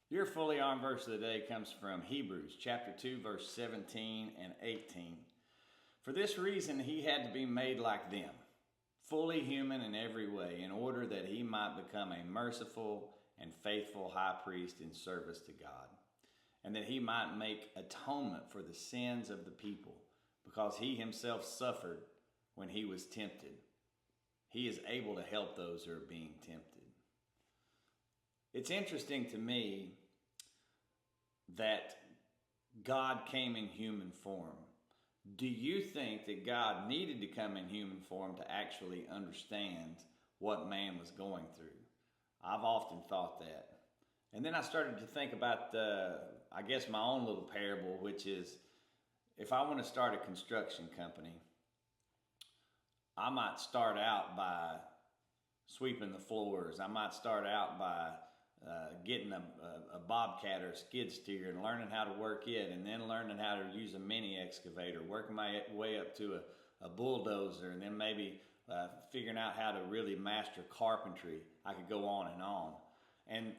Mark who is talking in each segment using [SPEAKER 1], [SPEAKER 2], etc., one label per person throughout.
[SPEAKER 1] Your fully armed verse of the day comes from Hebrews chapter 2, verse 17 and 18. For this reason he had to be made like them, fully human in every way, in order that he might become a merciful and faithful high priest in service to God, and that he might make atonement for the sins of the people, because he himself suffered when he was tempted. He is able to help those who are being tempted. It's interesting to me that God came in human form. Do you think that God needed to come in human form to actually understand what man was going through? I've often thought that. And then I started to think about my own little parable, which is if I want to start a construction company, I might start out by sweeping the floors. I might start out by getting a bobcat or a skid steer and learning how to work it, and then learning how to use a mini excavator, working my way up to a bulldozer, and then maybe figuring out how to really master carpentry. I could go on and on. And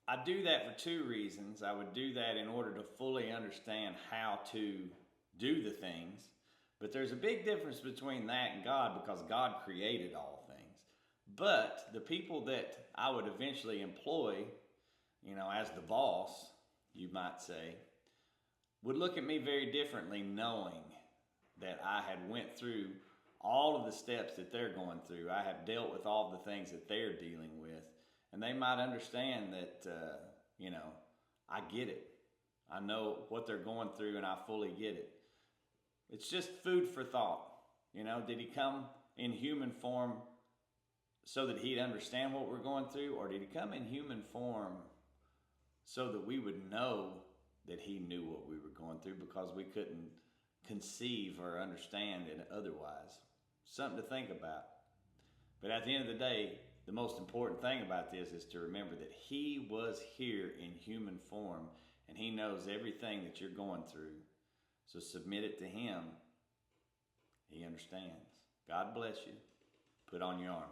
[SPEAKER 1] I do that for two reasons. I would do that in order to fully understand how to do the things. But there's a big difference between that and God, because God created all things. But the people that I would eventually employ, as the boss, you might say, would look at me very differently, knowing that I had went through all of the steps that they're going through. I have dealt with all the things that they're dealing with. And they might understand that, I get it. I know what they're going through and I fully get it. It's just food for thought. Did he come in human form so that he'd understand what we're going through? Or did he come in human form so that we would know that he knew what we were going through, because we couldn't conceive or understand it otherwise? Something to think about. But at the end of the day, the most important thing about this is to remember that he was here in human form, and he knows everything that you're going through. So submit it to him. He understands. God bless you. Put on your armor.